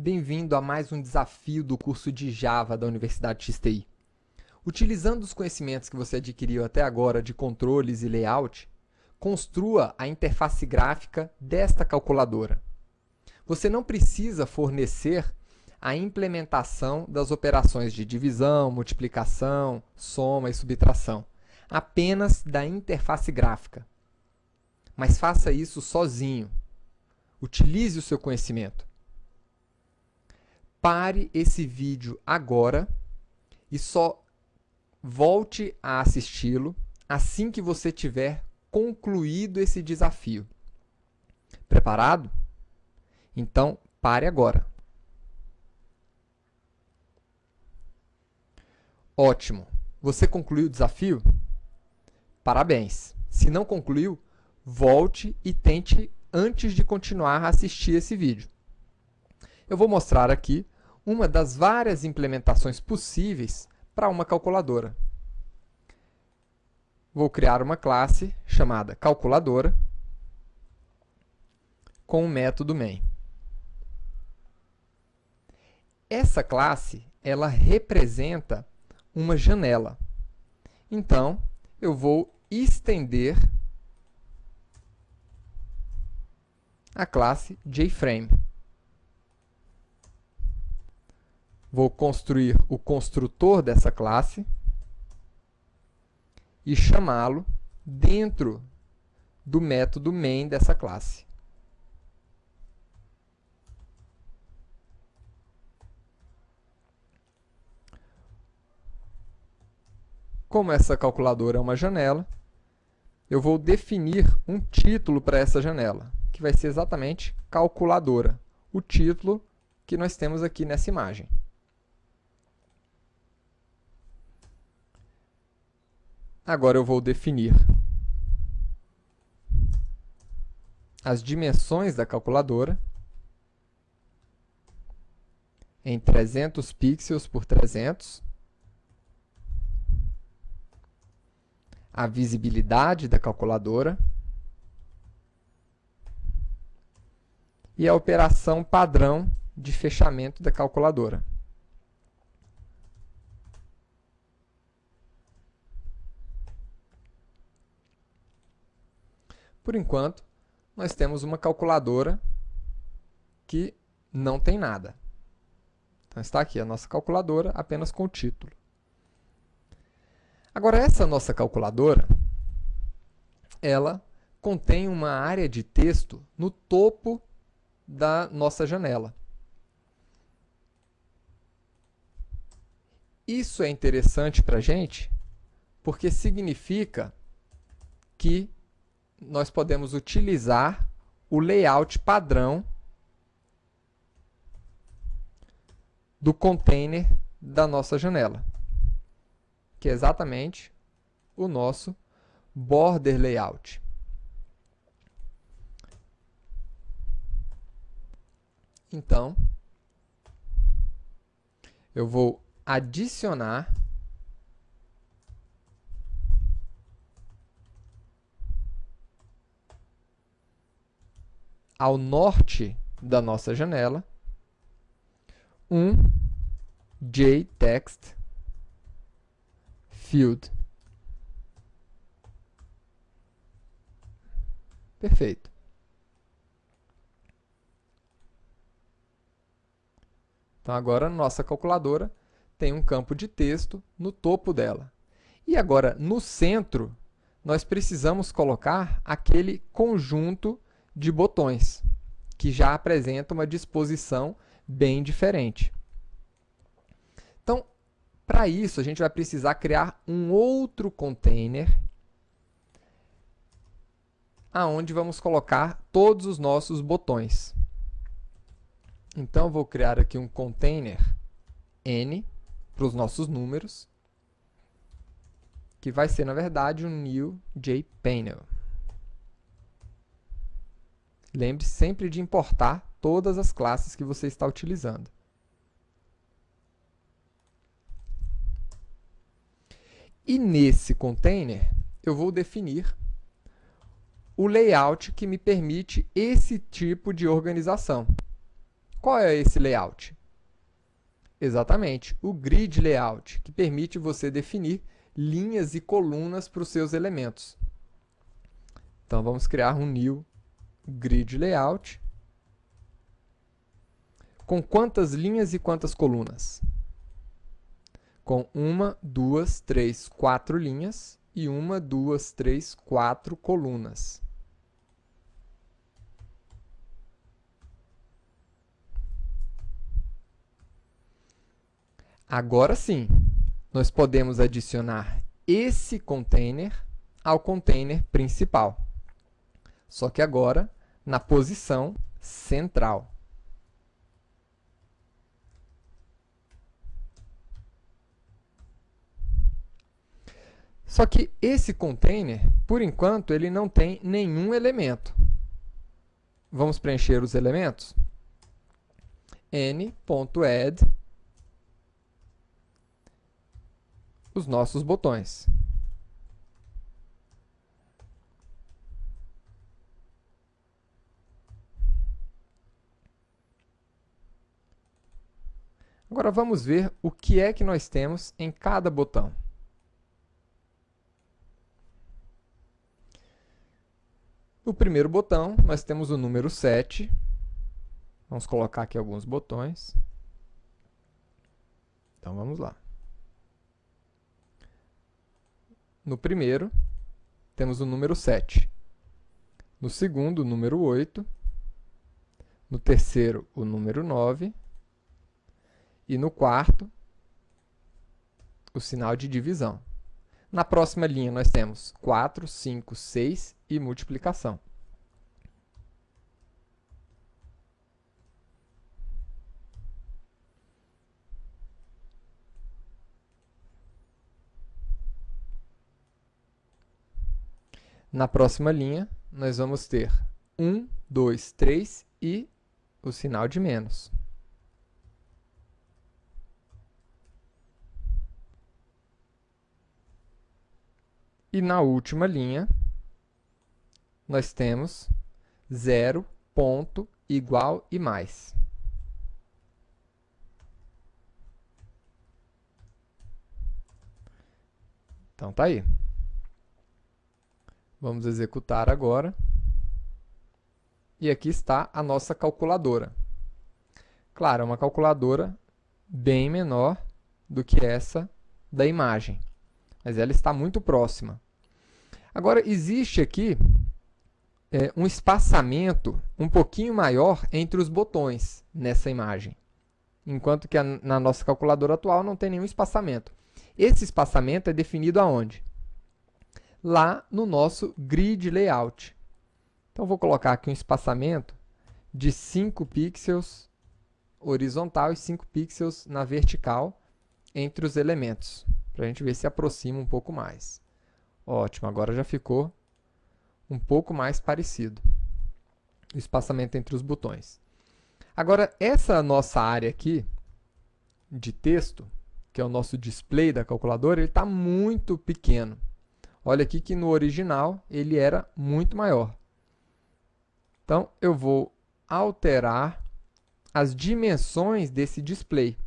Bem-vindo a mais um desafio do curso de Java da Universidade XTI. Utilizando os conhecimentos que você adquiriu até agora de controles e layout, construa a interface gráfica desta calculadora. Você não precisa fornecer a implementação das operações de divisão, multiplicação, soma e subtração, apenas da interface gráfica. Mas faça isso sozinho. Utilize o seu conhecimento. Pare esse vídeo agora e só volte a assisti-lo assim que você tiver concluído esse desafio. Preparado? Então, pare agora. Ótimo! Você concluiu o desafio? Parabéns! Se não concluiu, volte e tente antes de continuar a assistir esse vídeo. Eu vou mostrar aqui uma das várias implementações possíveis para uma calculadora. Vou criar uma classe chamada calculadora com o método main. Essa classe, ela representa uma janela. Então, eu vou estender a classe JFrame. Vou construir o construtor dessa classe e chamá-lo dentro do método main dessa classe. Como essa calculadora é uma janela, eu vou definir um título para essa janela, que vai ser exatamente calculadora, o título que nós temos aqui nessa imagem. Agora eu vou definir as dimensões da calculadora em 300 pixels por 300, a visibilidade da calculadora e a operação padrão de fechamento da calculadora. Por enquanto, nós temos uma calculadora que não tem nada. Então, está aqui a nossa calculadora apenas com o título. Agora, essa nossa calculadora, ela contém uma área de texto no topo da nossa janela. Isso é interessante para a gente, porque significa que nós podemos utilizar o layout padrão do container da nossa janela, que é exatamente o nosso border layout. Então, eu vou adicionar ao norte da nossa janela um JText field. Perfeito. Então, agora, nossa calculadora tem um campo de texto no topo dela. E agora, no centro, nós precisamos colocar aquele conjunto de botões, que já apresenta uma disposição bem diferente. Então, para isso, a gente vai precisar criar um outro container aonde vamos colocar todos os nossos botões. Então, eu vou criar aqui um container n para os nossos números, que vai ser, na verdade, um new jpanel. Lembre-se sempre de importar todas as classes que você está utilizando. E nesse container, eu vou definir o layout que me permite esse tipo de organização. Qual é esse layout? Exatamente, o grid layout, que permite você definir linhas e colunas para os seus elementos. Então, vamos criar um new grid layout. Com quantas linhas e quantas colunas? Com 1, 2, 3, 4 linhas e 1, 2, 3, 4 colunas. Agora sim, nós podemos adicionar esse container ao container principal. Só que agora na posição central. Só que esse container, por enquanto, ele não tem nenhum elemento. Vamos preencher os elementos? n.add os nossos botões. Agora vamos ver o que é que nós temos em cada botão. No primeiro botão, nós temos o número 7. Vamos colocar aqui alguns botões. Então, vamos lá. No primeiro, temos o número 7. No segundo, o número 8. No terceiro, o número 9. E no quarto, o sinal de divisão. Na próxima linha, nós temos 4, 5, 6 e multiplicação. Na próxima linha, nós vamos ter 1, 2, 3 e o sinal de menos. E na última linha, nós temos 0, ponto, igual e mais. Então, tá aí. Vamos executar agora. E aqui está a nossa calculadora. Claro, é uma calculadora bem menor do que essa da imagem, mas ela está muito próxima. Agora, existe aqui um espaçamento um pouquinho maior entre os botões nessa imagem, enquanto que na nossa calculadora atual não tem nenhum espaçamento. Esse espaçamento é definido aonde? Lá no nosso grid layout. Então, vou colocar aqui um espaçamento de 5 pixels horizontal e 5 pixels na vertical entre os elementos, para a gente ver se aproxima um pouco mais. Ótimo, agora já ficou um pouco mais parecido o espaçamento entre os botões. Agora, essa nossa área aqui de texto, que é o nosso display da calculadora, ele está muito pequeno. Olha aqui que no original ele era muito maior. Então, eu vou alterar as dimensões desse display.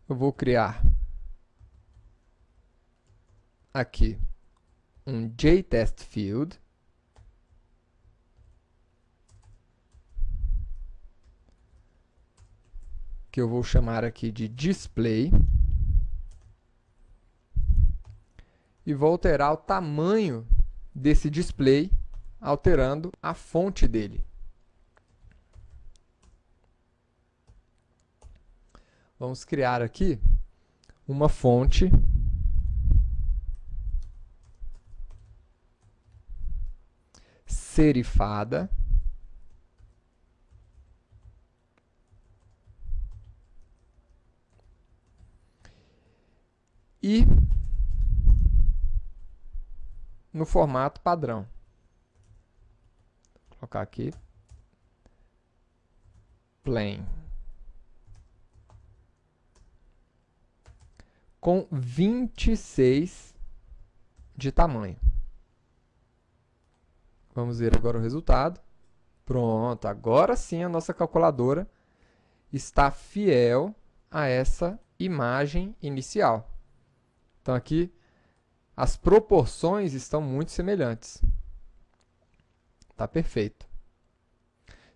Eu vou criar aqui um JTestField. Que eu vou chamar aqui de display. E vou alterar o tamanho desse display, alterando a fonte dele. Vamos criar aqui uma fonte serifada. E no formato padrão. Vou colocar aqui plain. Com 26 de tamanho. Vamos ver agora o resultado. Pronto, agora sim a nossa calculadora está fiel a essa imagem inicial. Então aqui as proporções estão muito semelhantes. Tá perfeito.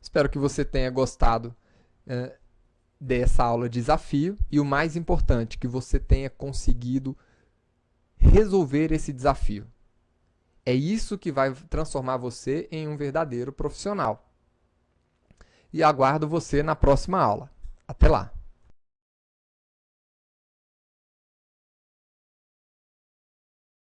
Espero que você tenha gostado dessa aula de desafio e o mais importante, que você tenha conseguido resolver esse desafio. É isso que vai transformar você em um verdadeiro profissional. E aguardo você na próxima aula. Até lá!